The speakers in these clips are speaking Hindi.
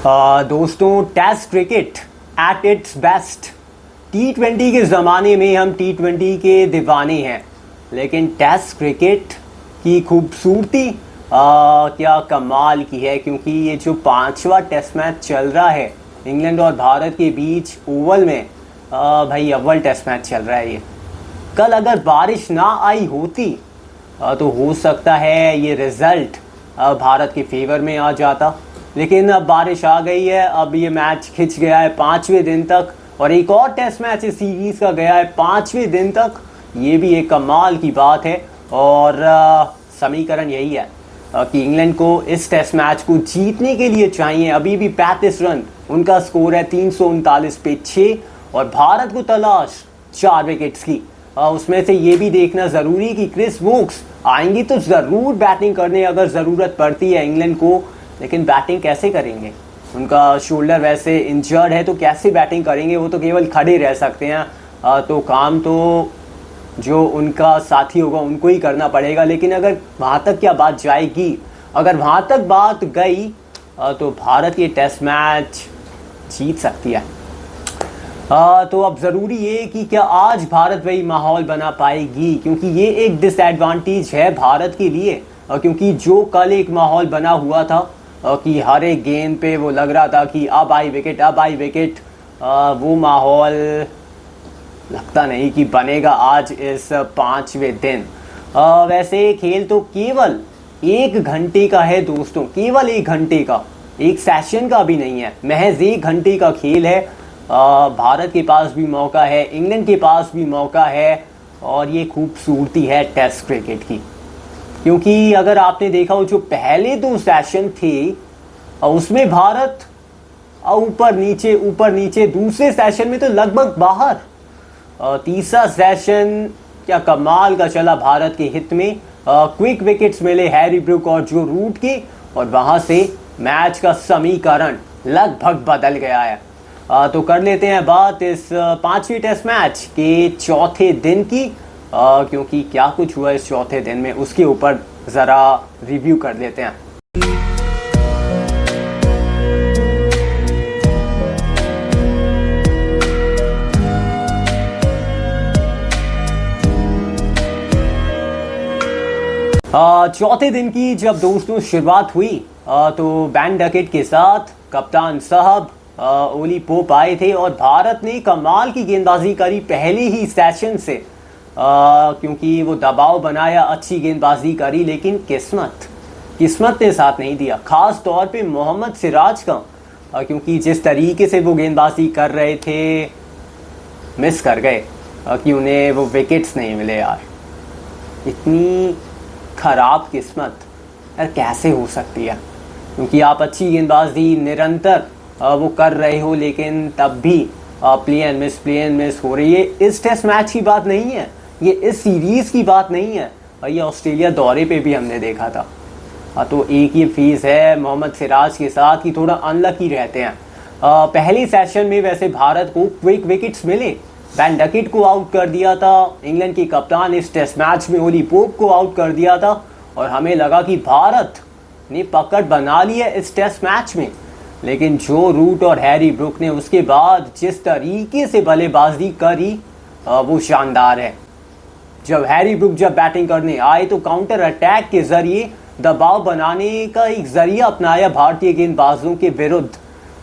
दोस्तों, test cricket at its best. टी20 के ज़माने में हम टी20 के दीवाने हैं, लेकिन टेस्ट क्रिकेट की खूबसूरती क्या कमाल की है। क्योंकि ये जो 5वां टेस्ट मैच चल रहा है इंग्लैंड और भारत के बीच ओवल में, भाई अव्वल टेस्ट मैच चल रहा है ये। कल अगर बारिश ना आई होती तो हो सकता है ये रिज़ल्ट भारत के फेवर में आ जाता, लेकिन अब बारिश आ गई है। अब ये मैच खिंच गया है 5वें दिन तक, और एक और टेस्ट मैच इस सीरीज़ का गया है 5वें दिन तक। ये भी एक कमाल की बात है, और समीकरण यही है कि इंग्लैंड को इस टेस्ट मैच को जीतने के लिए चाहिए अभी भी 35 रन। उनका स्कोर है 339 पे 6, और भारत को तलाश 4 विकेट्स की। उसमें से ये भी देखना ज़रूरी कि क्रिस वोक्स आएंगी तो ज़रूर बैटिंग करने अगर ज़रूरत पड़ती है इंग्लैंड को, लेकिन बैटिंग कैसे करेंगे? उनका शोल्डर वैसे इंजर्ड है, तो कैसे बैटिंग करेंगे? वो तो केवल खड़े रह सकते हैं। तो काम तो जो उनका साथी होगा उनको ही करना पड़ेगा। लेकिन अगर वहाँ तक क्या बात जाएगी, अगर वहाँ तक बात गई तो भारत ये टेस्ट मैच जीत सकती है। तो अब ज़रूरी ये कि क्या आज भारत वही माहौल बना पाएगी, क्योंकि ये एक डिसएडवांटेज है भारत के लिए। क्योंकि जो कल एक माहौल बना हुआ था कि हर एक गेंद पे वो लग रहा था कि अब आई विकेट, अब आई विकेट, वो माहौल लगता नहीं कि बनेगा आज इस 5वें दिन। वैसे खेल तो केवल 1 घंटे का है दोस्तों, केवल 1 घंटे का, एक सेशन का भी नहीं है, महज 1 घंटे का खेल है। भारत के पास भी मौका है, इंग्लैंड के पास भी मौका है, और ये खूबसूरती है टेस्ट क्रिकेट की। क्योंकि अगर आपने देखा हो जो पहले 2 सेशन थे उसमें भारत ऊपर नीचे, दूसरे सेशन में तो लगभग बाहर। तीसरा सेशन क्या कमाल का चला भारत के हित में। क्विक विकेट्स मिले हैरी ब्रूक और जो रूट के, और वहां से मैच का समीकरण लगभग बदल गया है। तो कर लेते हैं बात इस 5वें टेस्ट मैच के चौथे दिन की, क्योंकि क्या कुछ हुआ इस चौथे दिन में उसके ऊपर ज़रा रिव्यू कर लेते हैं। चौथे दिन की जब दोस्तों शुरुआत हुई तो बैन डकेट के साथ कप्तान साहब ओली पोप आए थे, और भारत ने कमाल की गेंदबाजी करी पहले ही सेशन से। क्योंकि वो दबाव बनाया, अच्छी गेंदबाजी करी, लेकिन किस्मत ने साथ नहीं दिया, ख़ास तौर पे मोहम्मद सिराज का। क्योंकि जिस तरीके से वो गेंदबाजी कर रहे थे, मिस कर गए कि उन्हें वो विकेट्स नहीं मिले। यार इतनी ख़राब किस्मत यार कैसे हो सकती है? क्योंकि आप अच्छी गेंदबाजी निरंतर वो कर रहे हो, लेकिन तब भी प्ले एंड मिस हो रही है। इस टेस्ट मैच की बात नहीं है, ये इस सीरीज़ की बात नहीं है, ये ऑस्ट्रेलिया दौरे पे भी हमने देखा था। तो एक ये फेज़ है मोहम्मद सिराज के साथ कि थोड़ा अनलकी रहते हैं। पहले सेशन में वैसे भारत को क्विक विकेट्स मिले, बैन डकेट को आउट कर दिया था, इंग्लैंड के कप्तान इस टेस्ट मैच में ओली पोप को आउट कर दिया था, और हमें लगा कि भारत ने पकड़ बना ली है इस टेस्ट मैच में। लेकिन जो रूट और हैरी ब्रूक ने उसके बाद जिस तरीके से बल्लेबाजी करी वो शानदार है। जब हैरी ब्रूक बैटिंग करने आए तो काउंटर अटैक के जरिए दबाव बनाने का एक जरिया अपनाया भारतीय गेंदबाजों के विरुद्ध,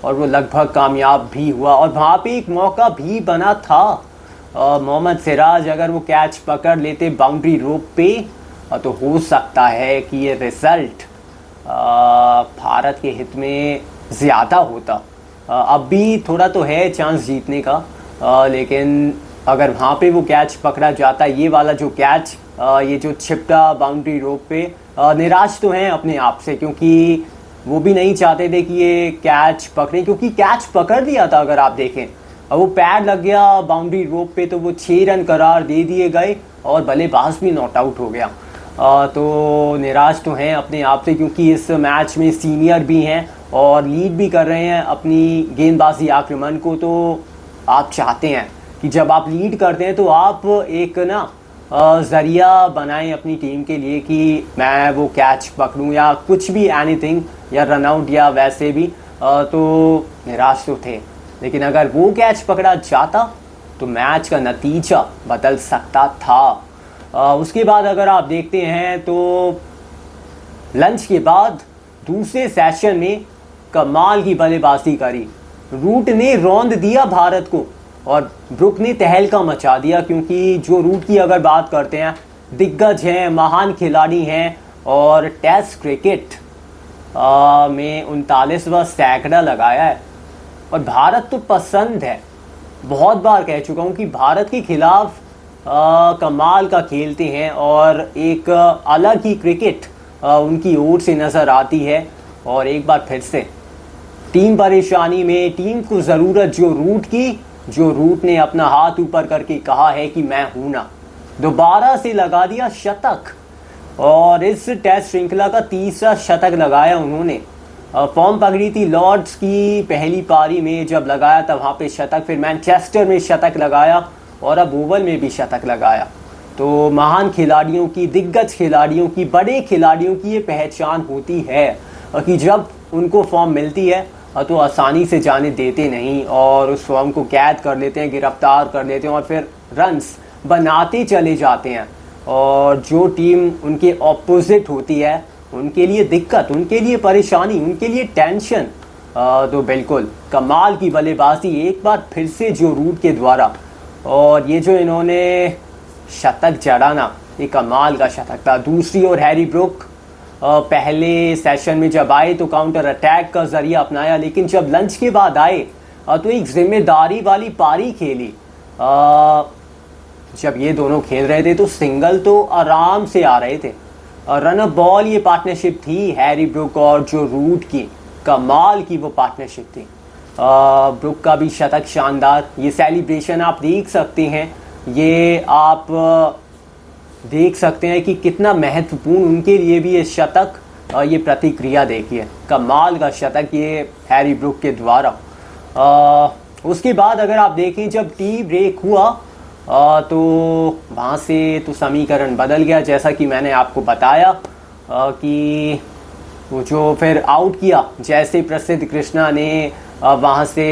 और वो लगभग कामयाब भी हुआ। और वहाँ पे एक मौका भी बना था, मोहम्मद सिराज अगर वो कैच पकड़ लेते बाउंड्री रोप पे तो हो सकता है कि ये रिजल्ट भारत के हित में ज़्यादा होता। अब भी थोड़ा तो है चांस जीतने का, लेकिन अगर वहाँ पे वो कैच पकड़ा जाता, ये वाला जो कैच, ये जो छिपटा बाउंड्री रोप पे, निराश तो हैं अपने आप से, क्योंकि वो भी नहीं चाहते थे कि ये कैच पकड़े, क्योंकि कैच पकड़ दिया था। अगर आप देखें वो पैड लग गया बाउंड्री रोप पे, तो वो 6 रन करार दे दिए गए और बल्लेबाज भी नॉट आउट हो गया। तो निराश तो हैं अपने आप से, क्योंकि इस मैच में सीनियर भी हैं और लीड भी कर रहे हैं अपनी गेंदबाजी आक्रमण को। तो आप चाहते हैं कि जब आप लीड करते हैं तो आप एक ज़रिया बनाएं अपनी टीम के लिए कि मैं वो कैच पकड़ूं या कुछ भी, एनीथिंग, या रन आउट या वैसे भी। तो निराश तो थे, लेकिन अगर वो कैच पकड़ा जाता तो मैच का नतीजा बदल सकता था। उसके बाद अगर आप देखते हैं तो लंच के बाद दूसरे सेशन में कमाल की बल्लेबाजी करी। रूट ने रौंद दिया भारत को और ब्रुक ने तहलका मचा दिया, क्योंकि जो रूट की अगर बात करते हैं, दिग्गज हैं, महान खिलाड़ी हैं और टेस्ट क्रिकेट में 39वां सैकड़ा लगाया है। और भारत तो पसंद है, बहुत बार कह चुका हूँ कि भारत के खिलाफ कमाल का खेलते हैं और एक अलग ही क्रिकेट उनकी ओर से नज़र आती है। और एक बार फिर से टीम परेशानी में, टीम को ज़रूरत जो रूट ने अपना हाथ ऊपर करके कहा है कि मैं हूं ना, दोबारा से लगा दिया शतक और इस टेस्ट श्रृंखला का तीसरा शतक लगाया उन्होंने। फॉर्म पकड़ी थी लॉर्ड्स की पहली पारी में, जब लगाया था वहाँ पे शतक, फिर मैनचेस्टर में शतक लगाया और अब ओवल में भी शतक लगाया। तो महान खिलाड़ियों की, दिग्गज खिलाड़ियों की, बड़े खिलाड़ियों की ये पहचान होती है कि जब उनको फॉर्म मिलती है तो आसानी से जाने देते नहीं और उस फॉर्म को कैद कर लेते हैं, गिरफ्तार कर लेते हैं और फिर रन्स बनाते चले जाते हैं। और जो टीम उनके ऑपोजिट होती है उनके लिए दिक्कत, उनके लिए परेशानी, उनके लिए टेंशन। तो बिल्कुल कमाल की बल्लेबाजी एक बार फिर से जो रूट के द्वारा, और ये जो इन्होंने शतक जड़ाना, ये कमाल का शतक था। दूसरी ओर हैरी ब्रुक पहले सेशन में जब आए तो काउंटर अटैक का जरिया अपनाया, लेकिन जब लंच के बाद आए तो एक जिम्मेदारी वाली पारी खेली। जब ये दोनों खेल रहे थे तो सिंगल तो आराम से आ रहे थे। रन अप बॉल ये पार्टनरशिप थी हैरी ब्रुक और जो रूट की, कमाल की वो पार्टनरशिप थी। ब्रुक का भी शतक शानदार, ये सेलिब्रेशन आप देख सकते हैं, ये आप देख सकते हैं कि कितना महत्वपूर्ण उनके लिए भी ये शतक, ये प्रतिक्रिया देखिए, कमाल का शतक ये हैरी ब्रुक के द्वारा। उसके बाद अगर आप देखें जब टी ब्रेक हुआ तो वहाँ से तो समीकरण बदल गया, जैसा कि मैंने आपको बताया कि वो जो फिर आउट किया जैसे प्रसिद्ध कृष्णा ने, वहाँ से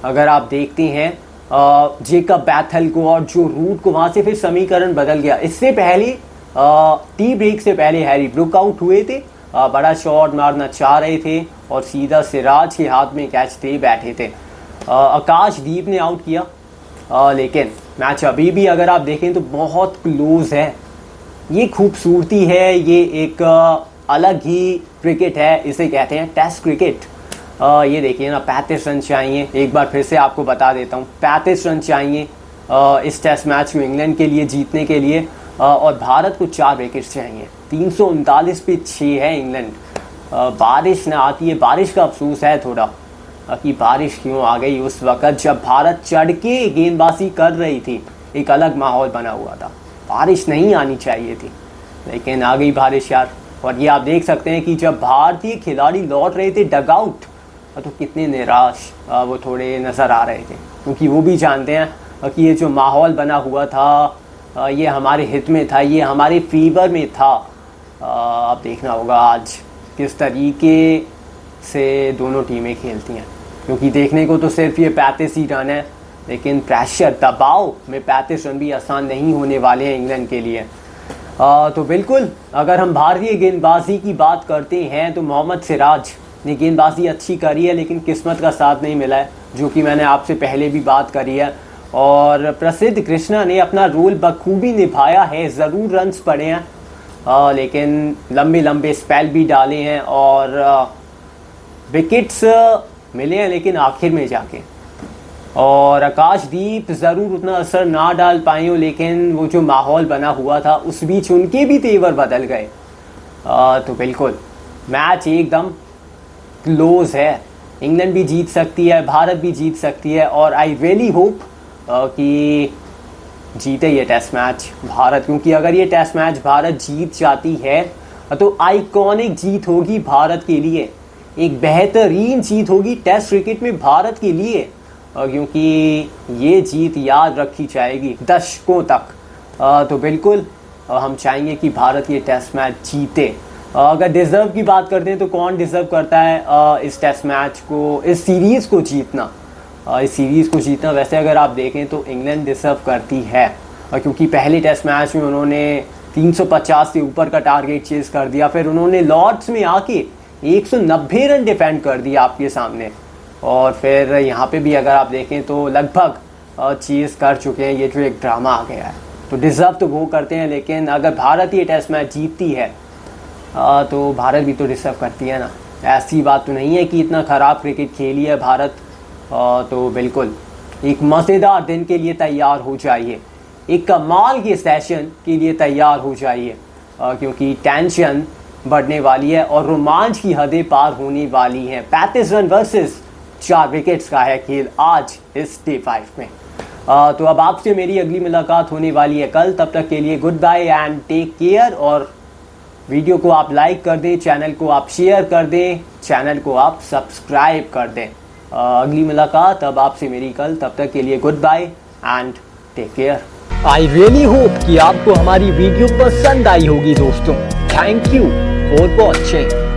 अगर आप देखते हैं जेकब बैथल को और जो रूट को, वहाँ से फिर समीकरण बदल गया। इससे पहले टी ब्रेक से पहले हैरी ब्रुक आउट हुए थे, बड़ा शॉट मारना चाह रहे थे और सीधा सिराज के हाथ में कैच दे बैठे थे। आकाशदीप ने आउट किया, लेकिन मैच अभी भी अगर आप देखें तो बहुत क्लोज है। ये खूबसूरती है, ये एक अलग ही क्रिकेट है, इसे कहते हैं टेस्ट क्रिकेट। ये देखिए ना, 35 रन चाहिए, एक बार फिर से आपको बता देता हूँ, 35 रन चाहिए इस टेस्ट मैच में इंग्लैंड के लिए जीतने के लिए, और भारत को 4 विकेट्स चाहिए। 339 पे 6 है इंग्लैंड। बारिश ना आती है, बारिश का अफसोस है थोड़ा कि बारिश क्यों आ गई उस वक़्त जब भारत चढ़ के गेंदबाजी कर रही थी, एक अलग माहौल बना हुआ था। बारिश नहीं आनी चाहिए थी, लेकिन आ गई बारिश यार। और ये आप देख सकते हैं कि जब भारतीय खिलाड़ी लौट रहे थे डगआउट, तो कितने निराश वो थोड़े नज़र आ रहे थे, क्योंकि वो भी जानते हैं कि ये जो माहौल बना हुआ था ये हमारे हित में था, ये हमारे फीवर में था। अब देखना होगा आज किस तरीके से दोनों टीमें खेलती हैं, क्योंकि देखने को तो सिर्फ ये 35 ही रन है, लेकिन प्रेशर, दबाव में 35 रन भी आसान नहीं होने वाले हैं इंग्लैंड के लिए। तो बिल्कुल अगर हम भारतीय गेंदबाजी की बात करते हैं तो मोहम्मद सिराज ने गेंदबाजी अच्छी करी है, लेकिन किस्मत का साथ नहीं मिला है, जो कि मैंने आपसे पहले भी बात करी है। और प्रसिद्ध कृष्णा ने अपना रोल बखूबी निभाया है, ज़रूर रन्स पड़े हैं, लेकिन लंबे लंबे स्पेल भी डाले हैं और विकेट्स मिले हैं, लेकिन आखिर में जाके। और आकाशदीप ज़रूर उतना असर ना डाल पाए हो, लेकिन वो जो माहौल बना हुआ था उस बीच उनके भी तेवर बदल गए। तो बिल्कुल मैच एकदम क्लोज है, इंग्लैंड भी जीत सकती है, भारत भी जीत सकती है, और आई रियली होप कि जीते ये टेस्ट मैच भारत, क्योंकि अगर ये टेस्ट मैच भारत जीत जाती है तो आइकॉनिक जीत होगी भारत के लिए, एक बेहतरीन जीत होगी टेस्ट क्रिकेट में भारत के लिए, क्योंकि ये जीत याद रखी जाएगी दशकों तक। तो बिल्कुल हम चाहेंगे कि भारत ये टेस्ट मैच जीते। अगर डिज़र्व की बात करते हैं तो कौन डिज़र्व करता है इस टेस्ट मैच को, इस सीरीज़ को जीतना। इस सीरीज़ को जीतना वैसे अगर आप देखें तो इंग्लैंड डिज़र्व करती है, क्योंकि पहले टेस्ट मैच में उन्होंने 350 से ऊपर का टारगेट चेज़ कर दिया, फिर उन्होंने लॉर्ड्स में आके 190 रन डिफेंड कर दिया आपके सामने, और फिर यहाँ पे भी अगर आप देखें तो लगभग चेज़ कर चुके हैं। ये जो एक ड्रामा आ गया है, तो डिज़र्व तो वो करते हैं, लेकिन अगर भारत ये टेस्ट मैच जीतती है तो भारत भी तो डिज़र्व करती है ना। ऐसी बात तो नहीं है कि इतना ख़राब क्रिकेट खेली है भारत, तो बिल्कुल एक मज़ेदार दिन के लिए तैयार हो जाइए, एक कमाल के सेशन के लिए तैयार हो जाइए, क्योंकि टेंशन बढ़ने वाली है और रोमांच की हदें पार होने वाली हैं। 35 रन वर्सेस 4 विकेट्स का है खेल आज इस डे 5 में। तो अब आपसे मेरी अगली मुलाकात होने वाली है कल, तब तक के लिए good bye and take care. और वीडियो को आप लाइक कर दें, चैनल को आप शेयर कर दें, चैनल को आप सब्सक्राइब कर दें। अगली मुलाकात अब आपसे मेरी कल, तब तक के लिए good bye and take care. I really hope कि आपको हमारी वीडियो पसंद आई होगी दोस्तों। Thank you for watching.